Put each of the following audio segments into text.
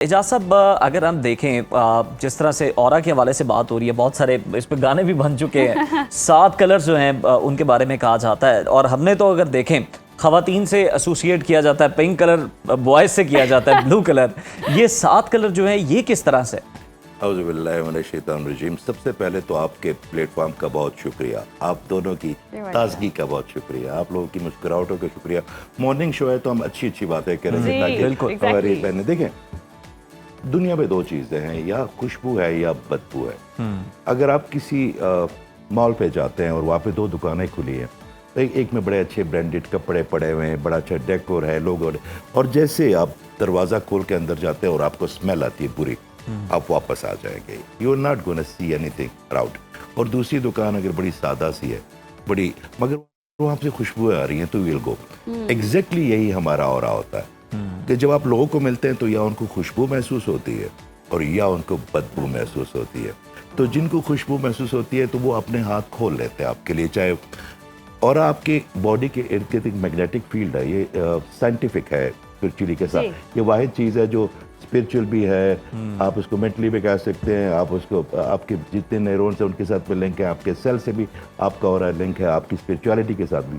एजाज साहब, अगर हम देखें जिस तरह से ऑरा के हवाले से बात हो रही है, बहुत सारे इस पर गाने भी बन चुके हैं। 7 कलर्स जो हैं उनके बारे में कहा जाता है, और हमने तो अगर देखें खवातीन से एसोसिएट किया जाता है, पिंक कलर बॉयज़ से किया जाता है, ब्लू कलर, ये 7 कलर जो है ये किस तरह से? औज़ुबिल्लाहिमिनश्शैतानिर्रजीम। सबसे पहले तो आपके प्लेटफॉर्म का बहुत शुक्रिया, आप दोनों की ताजगी का बहुत शुक्रिया, आप लोगों की मुस्कुराहटों का शुक्रिया। मॉर्निंग शो है तो हम अच्छी अच्छी बातें करेंगे ताकि हमारी बहनें देखें। दुनिया में 2 चीज़ें हैं, या खुशबू है या बदबू है। अगर आप किसी मॉल पे जाते हैं और वहाँ पे 2 दुकानें खुली हैं, तो एक में बड़े अच्छे ब्रांडेड कपड़े पड़े हुए हैं, बड़ा अच्छा डेकोर है, लोग, और जैसे आप दरवाज़ा खोल के अंदर जाते हैं और आपको स्मेल आती है बुरी, आप वापस आ जाएंगे। You are not gonna see anything around. और दूसरी दुकान अगर बड़ी सादा सी है, बड़ी, मगर वहाँ से खुशबू आ रही है, तो विल गो। एग्जैक्टली यही हमारा ऑरा होता है कि जब आप लोगों को मिलते हैं तो या उनको खुशबू महसूस होती है और या उनको बदबू महसूस होती है। तो जिनको खुशबू महसूस होती है तो वो अपने हाथ खोल लेते हैं आपके लिए, चाहे, और आपके बॉडी के इर्द गिर्द एक मैग्नेटिक फील्ड है, ये साइंटिफिक है स्पिरिचुअली के साथ। ये वाहिद चीज़ है जो स्पिरिचुअल भी है, आप उसको मेंटली भी कह सकते हैं, आप उसको आपके जितने न्यूरॉन्स हैं उनके साथ भी लिंक है, आपके सेल से भी आपका और लिंक है, आपकी स्पिरिचुअलिटी के साथ भी।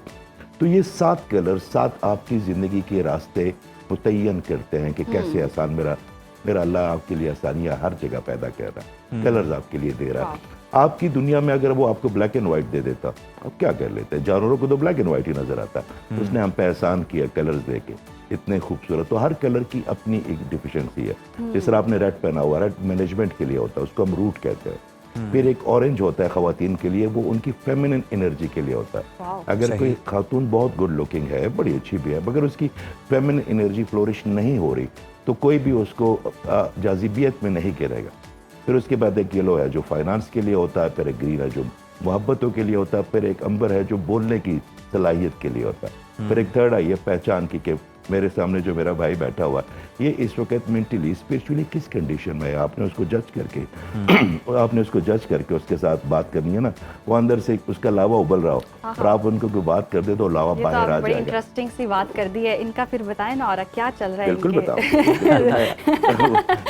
तो ये 7 कलर 7 आपकी ज़िंदगी के रास्ते मुतय्यन करते हैं कि कैसे आसान, मेरा अल्लाह आपके लिए आसानियाँ हर जगह पैदा कर रहा है, कलर्स आपके लिए दे रहा है। आपकी दुनिया में अगर वो आपको ब्लैक एंड व्हाइट दे देता, आप क्या कर लेते हैं? जानवरों को तो ब्लैक एंड व्हाइट ही नजर आता है, उसने हम पे एहसान किया कलर्स दे के, इतने खूबसूरत। तो हर कलर की अपनी एक डिफिशिएंसी है। जिस तरह आपने रेड पहना हुआ, रेड मैनेजमेंट के लिए होता है, उसको हम रूट कहते हैं। फिर एक ऑरेंज होता है खवातीन के लिए, वो उनकी फेमिनिन एनर्जी के लिए होता है। अगर कोई खातून बहुत गुड लुकिंग है, बड़ी अच्छी भी है, मगर उसकी फेमिनिन एनर्जी फ्लोरिश नहीं हो रही, तो कोई भी उसको जाजिबियत में नहीं गिरेगा। फिर उसके बाद एक येलो है जो फाइनेंस के लिए होता है, फिर एक ग्रीन है जो मोहब्बतों के लिए होता है, फिर एक अंबर है जो बोलने की सलाहियत के लिए होता है, फिर एक थर्ड है ये पहचान की कि मेरे सामने जो मेरा भाई बैठा हुआ, ये इस वक्त मेंटली स्पिरिचुअली किस कंडीशन में है। आपने उसको जज करके आपने उसको जज करके उसके साथ बात करनी है ना, वो अंदर से उसका लावा उबल रहा हो और आप उनको कोई बात कर दे तो लावा बाहर आ जाएगा। बड़ी इंटरेस्टिंग सी बात कर दी है। इनका फिर बताएं ना, और क्या चल रहा है? बिल्कुल बताऊंगा,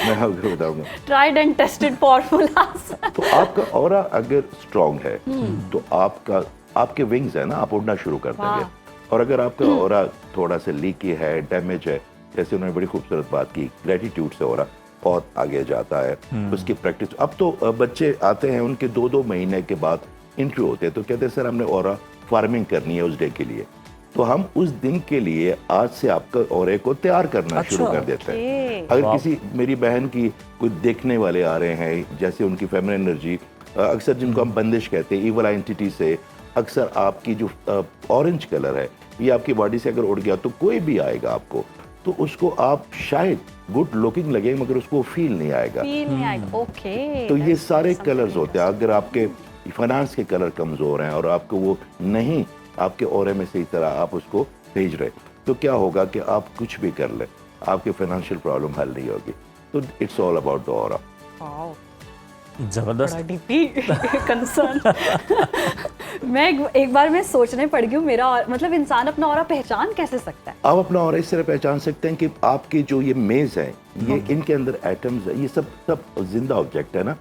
मैं आपको बताऊंगा। Tried and tested formulas. तो आपका ऑरा अगर स्ट्रांग है तो आपके विंग्स है ना, आप उड़ना शुरू कर देंगे। और अगर आपका ऑरा थोड़ा सा लीकी है, डैमेज है, जैसे उन्होंने बड़ी खूबसूरत बात की, ग्रेटिट्यूड से ऑरा बहुत आगे जाता है, उसकी प्रैक्टिस। अब तो बच्चे आते हैं, उनके 2-2 महीने के बाद इंटरव्यू होते हैं, तो कहते हैं सर हमने ऑरा फार्मिंग करनी है उस डे के लिए, तो हम उस दिन के लिए आज से आपका ऑरे को तैयार करना शुरू कर देते हैं। अगर किसी मेरी बहन की कोई देखने वाले आ रहे हैं, जैसे उनकी फेमिनिन एनर्जी, अक्सर जिनको हम बंदिश कहते हैं, इवल एंटिटी से, अक्सर आपकी जो ऑरेंज कलर है ये आपकी बॉडी से अगर उड़ गया, तो कोई भी आएगा आपको, तो उसको आप शायद गुड लुकिंग लगे मगर उसको फील नहीं आएगा। ओके। तो ये सारे कलर्स होते हैं। अगर आपके फाइनेंस के कलर कमजोर हैं और आपको वो नहीं आपके ऑरे में सही तरह आप उसको भेज रहे, तो क्या होगा कि आप कुछ भी कर ले, आपके फाइनेंशियल प्रॉब्लम हल नहीं होगी। तो it's all about the aura. जबरदस्त कंसर्न। मैं एक बार मैं सोचने पड़ गई हूँ, मेरा मतलब इंसान अपना ऑरा पहचान कैसे सकता है? आप अपना ऑरा इस तरह पहचान सकते हैं कि आपके जो ये मेज हैं, ये इनके अंदर एटम्स है, ये सब जिंदा ऑब्जेक्ट है ना।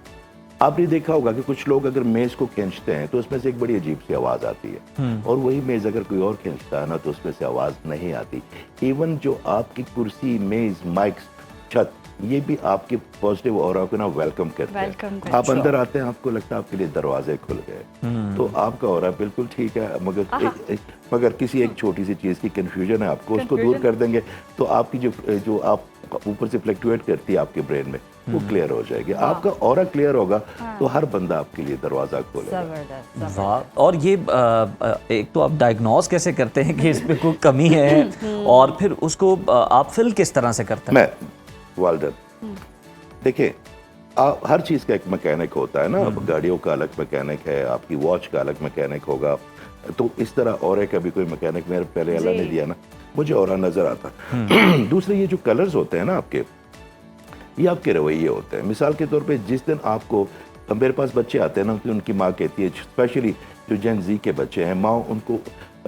आपने देखा होगा कि कुछ लोग अगर मेज को खींचते हैं तो उसमें से एक बड़ी अजीब सी आवाज आती है, और वही मेज अगर कोई और खींचता है ना तो उसमें से आवाज नहीं आती। इवन जो आपकी कुर्सी, मेज, माइक्स, छत, ये भी आपके पॉजिटिव ऑरा को ना वेलकम करते हैं। आप अंदर आते हैं, आपको लगता है आपके लिए दरवाजे खुल गए, तो आपका ऑरा बिल्कुल ठीक है। मगर किसी एक छोटी सी चीज की कंफ्यूजन है आपको, उसको दूर कर देंगे तो आपकी जो आप ऊपर से फ्लक्चुएट करती है आपके ब्रेन में, वो क्लियर हो जाएगी। आपका ऑरा क्लियर होगा तो हर बंदा आपके लिए दरवाजा खोलेगा। वाह। और ये एक तो आप डायग्नोज कैसे करते हैं कि इस पे कोई कमी है, और फिर उसको आप फिल किस तरह से करते हैं? वाल्डन, देखिए, हर चीज़ का एक मैकेनिक होता है ना। गाड़ियों का अलग मैकेनिक है, आपकी वॉच का अलग मैकेनिक होगा, तो इस तरह ऑरे का भी कोई मैकेनिक मेरे पहले अल्लाह ने दिया ना, मुझे ऑरा नजर आता। दूसरे ये जो कलर्स होते हैं ना आपके, ये आपके रवैये होते हैं। मिसाल के तौर पे जिस दिन आपको, मेरे पास बच्चे आते हैं ना, उनकी माँ कहती है, स्पेशली जो जेन जी के बच्चे हैं, माँ उनको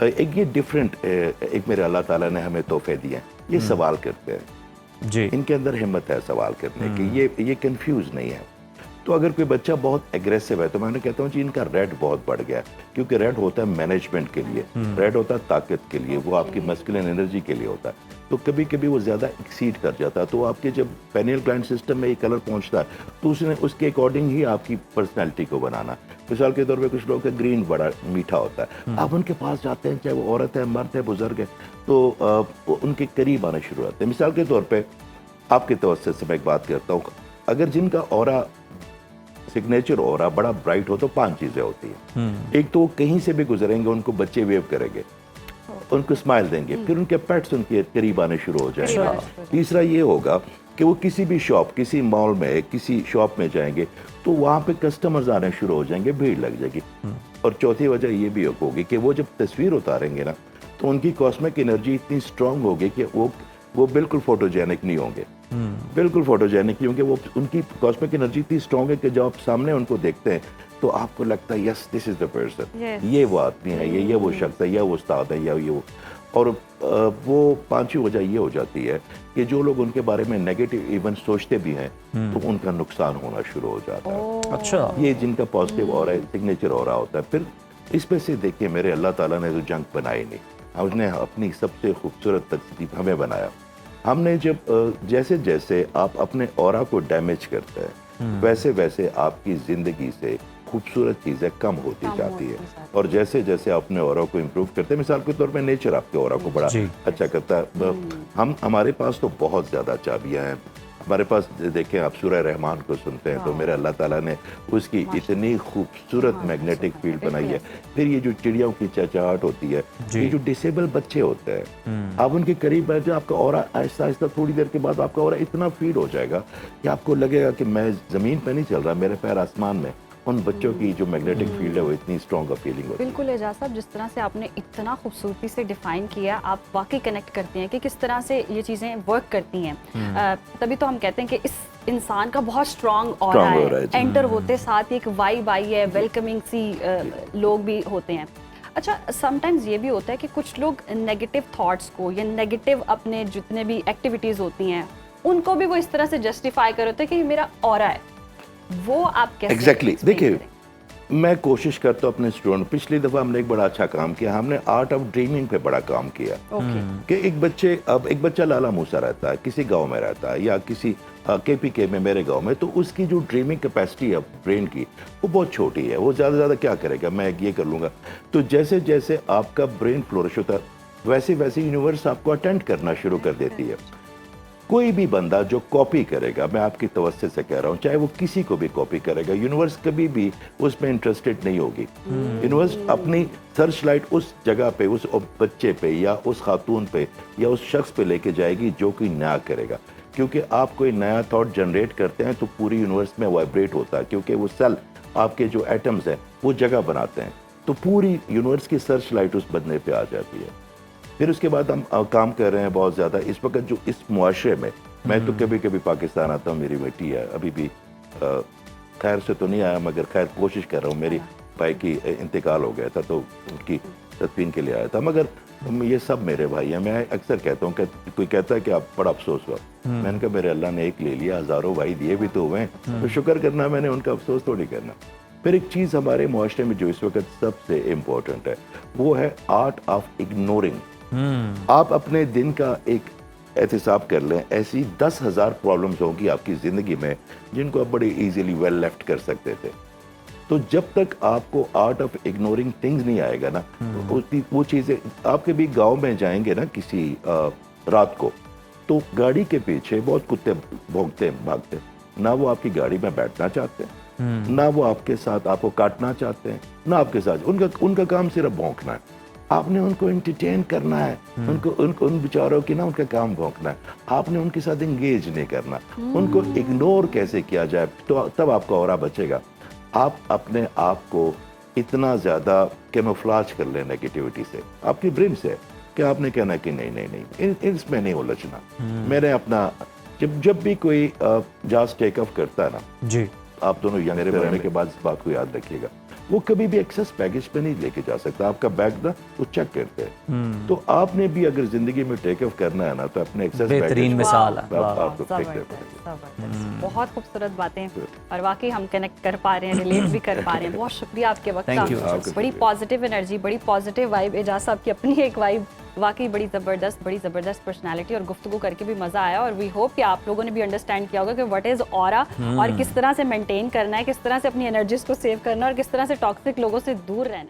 एक ये डिफरेंट एक मेरे अल्लाह ताला ने हमें तोहफे दिए हैं, ये सवाल करते हैं जी। इनके अंदर हिम्मत है सवाल करने की, ये कंफ्यूज नहीं है। तो अगर कोई बच्चा बहुत एग्रेसिव है तो मैं कहता हूँ जी इनका रेड बहुत बढ़ गया है, क्योंकि रेड होता है मैनेजमेंट के लिए, रेड होता है ताकत के लिए, वो आपकी मस्कुलिन एनर्जी के लिए होता है। तो कभी कभी वो ज़्यादा एक्सीड कर जाता है, तो आपके जब पेनियल ग्लैंड सिस्टम में ये कलर पहुंचता है तो उसने उसके अकॉर्डिंग ही आपकी पर्सनैलिटी को बनाना। मिसाल के तौर पे कुछ लोग का ग्रीन बड़ा मीठा होता है, आप उनके पास जाते हैं, चाहे वो औरत है, मर्द है, बुजुर्ग है, तो वो उनके करीब आने शुरू होते हैं। मिसाल के तौर पर आपके तवज्जो से मैं एक बात करता हूँ, अगर जिनका ऑरा सिग्नेचर ऑरा बड़ा ब्राइट हो तो 5 चीजें होती हैं। एक तो वो कहीं से भी गुजरेंगे उनको बच्चे वेव करेंगे, उनको स्माइल देंगे, फिर उनके पेट्स उनके करीब आने शुरू हो जाएंगे। तीसरा ये होगा कि वो किसी भी शॉप, किसी मॉल में, किसी शॉप में जाएंगे तो वहाँ पे कस्टमर्स आने शुरू हो जाएंगे, भीड़ लग जाएगी। और चौथी वजह ये भी होगी कि वो जब तस्वीर उतारेंगे ना तो उनकी कॉस्मिक एनर्जी इतनी स्ट्रांग होगी कि वो बिल्कुल फोटोजेनिक नहीं होंगे, बिल्कुल फोटोजेनिक नहीं होंगे। वो उनकी कॉस्मिक एनर्जी इतनी स्ट्रांग है कि जब आप सामने उनको देखते हैं तो आपको लगता है yes this is the person, ये वो आदमी है, ये वो शख्स है, या वो उस्ताद है, या ये वो। और वो पांचवी वजह ये हो जाती है कि जो लोग उनके बारे में नेगेटिव इवन सोचते भी हैं तो उनका नुकसान होना शुरू हो जाता है। अच्छा, ये जिनका पॉजिटिव ऑरा, सिग्नेचर ऑरा होता है। फिर इसमें से देखिए मेरे अल्लाह ताला ने तो जंग बनाई नहीं, उसने अपनी सबसे खूबसूरत तकसीब हमें बनाया। हमने जब जैसे जैसे आप अपने ऑरा को डैमेज करते हैं वैसे वैसे आपकी जिंदगी से खूबसूरत चीजें कम होती जाती है। और जैसे जैसे अपने ऑरा को इम्प्रूव करते हैं, मिसाल के तौर पे नेचर आपके ऑरा को बड़ा अच्छा करता है। हमारे पास तो बहुत ज्यादा चाबियां हैं हमारे पास। देखें आप सूरह रहमान को सुनते हैं तो मेरे अल्लाह ताला ने उसकी इतनी खूबसूरत मैग्नेटिक फील्ड बनाई है। फिर ये जो चिड़ियों की चहचहाट होती है, ये जो डिसेबल बच्चे होते हैं, आप उनके करीब बैठ जाओ, आपका ऑरा आहिस्ता आहिस्ता थोड़ी देर के बाद आपका ऑरा इतना फीड हो जाएगा कि आपको लगेगा कि मैं जमीन पर नहीं चल रहा, मेरे पैर आसमान में। उन बच्चों की जो मैग्नेटिक फील्ड है वो इतनी स्ट्रॉन्ग फीलिंग होती है। बिल्कुल एजाज साहब, जिस तरह से आपने इतना खूबसूरती से डिफाइन किया, आप वाकई कनेक्ट करते हैं कि किस तरह से ये चीज़ें वर्क करती हैं। तभी तो हम कहते हैं कि इस इंसान का बहुत स्ट्रॉन्ग ऑरा है, एंटर होते साथ ही एक वाइब आई है, वेलकमिंग सी लोग भी होते हैं। अच्छा, समटाइम्स ये भी होता है कि कुछ लोग नेगेटिव थॉट्स को या नेगेटिव अपने जितने भी एक्टिविटीज़ होती हैं उनको भी वो इस तरह से जस्टिफाई कर होते हैं कि मेरा ऑरा है। वो आप कैसे एग्जैक्टली देखिए, मैं कोशिश करता हूँ अपने स्टूडेंट, पिछली दफ़ा हमने एक बड़ा अच्छा काम किया, हमने आर्ट ऑफ ड्रीमिंग पे बड़ा काम किया कि एक बच्चा लाला मूसा रहता है, किसी गांव में रहता है या किसी KPK में मेरे गांव में, तो उसकी जो ड्रीमिंग कैपेसिटी है ब्रेन की वो बहुत छोटी है। वो ज़्यादा से ज़्यादा क्या करेगा, मैं ये कर लूँगा। तो जैसे जैसे आपका ब्रेन फ्लोरिश होता है वैसे वैसे यूनिवर्स आपको अटेंड करना शुरू कर देती है। कोई भी बंदा जो कॉपी करेगा, मैं आपकी तवज्जो से कह रहा हूँ, चाहे वो किसी को भी कॉपी करेगा, यूनिवर्स कभी भी उसमें इंटरेस्टेड नहीं होगी। यूनिवर्स अपनी सर्च लाइट उस जगह पे, उस बच्चे पे या उस खातून पे या उस शख्स पे लेके जाएगी जो कोई नया करेगा। क्योंकि आप कोई नया थॉट जनरेट करते हैं तो पूरी यूनिवर्स में वाइब्रेट होता है, क्योंकि वो सेल आपके जो एटम्स हैं वो जगह बनाते हैं, तो पूरी यूनिवर्स की सर्च लाइट उस बंदे पे आ जाती है। फिर उसके बाद हम काम कर रहे हैं बहुत ज़्यादा इस वक्त जो इस मुआशरे में। मैं तो कभी कभी पाकिस्तान आता हूँ, मेरी बेटी है, अभी भी खैर से तो नहीं आया मगर खैर कोशिश कर रहा हूँ। मेरी भाई की इंतकाल हो गया था तो उनकी तदफीन के लिए आया था, मगर ये सब मेरे भाई हैं। मैं अक्सर कहता हूँ कि कोई कहता है कि आप बड़ा अफसोस हुआ, मैंने कहा मेरे अल्लाह ने एक ले लिया, हज़ारों भाई दिए भी तो हुए हैं, तो शुक्र करना मैंने, उनका अफसोस थोड़ी करना। फिर एक चीज़ हमारे मुआशरे में जो इस वक्त सबसे इम्पोर्टेंट है वो है आर्ट ऑफ इग्नोरिंग। आप अपने दिन का एक एहतिसाब कर लें, ऐसी 10,000 प्रॉब्लम्स होंगी आपकी ज़िंदगी में जिनको आप बड़े इजीली वेल लेफ्ट कर सकते थे। तो जब तक आपको आर्ट ऑफ इग्नोरिंग थिंग्स नहीं आएगा ना, वो चीज़ें आपके भी गांव में जाएंगे ना किसी रात को, तो गाड़ी के पीछे बहुत कुत्ते भौंकते भागते, ना वो आपकी गाड़ी में बैठना चाहते हैं, ना वो आपके साथ आपको काटना चाहते हैं, ना आपके साथ, उनका काम सिर्फ भौंकना है। आपने उनको एंटरटेन करना है, उन बेचारों की ना उनका काम भौंकना है, आपने उनके साथ एंगेज नहीं करना। उनको इग्नोर कैसे किया जाए तो तब आपका ऑरा बचेगा। आप अपने आप को इतना ज़्यादा कैमोफ्लेज कर लें नेगेटिविटी से, आपकी ब्रेन से, कि आपने कहना कि नहीं इसमें नहीं उलझना। मैंने अपना जब भी कोई जहाज टेक ऑफ करता है ना जी, आप दोनों यंग रहने के बाद इस बात को याद रखिएगा, वो कभी भी एक्सेस बैगेज पे नहीं लेके जा सकता। आपका बैग ना वो चेक करते हैं। तो आपने भी अगर जिंदगी में टेक ऑफ करना है ना तो अपने एक्सेस बेहतरीन मिसाल है। आपको फेंक देना जबरदस्त, बहुत खूबसूरत बातें, और वाकई हम कनेक्ट कर पा रहे हैं, रिलेट भी कर पा रहे हैं। बहुत शुक्रिया आपके वक्त Thank you. का। बड़ी पॉजिटिव एनर्जी, बड़ी पॉजिटिव वाइब, एजाज साहब की अपनी एक वाइब, वाकई बड़ी ज़बरदस्त पर्सनालिटी, और गुफ्तगू करके भी मज़ा आया। और वी होप कि आप लोगों ने भी अंडरस्टैंड किया होगा कि व्हाट इज़ ऑरा और किस तरह से मेंटेन करना है, किस तरह से अपनी एनर्जीज को सेव करना है और किस तरह से टॉक्सिक लोगों से दूर रहना है।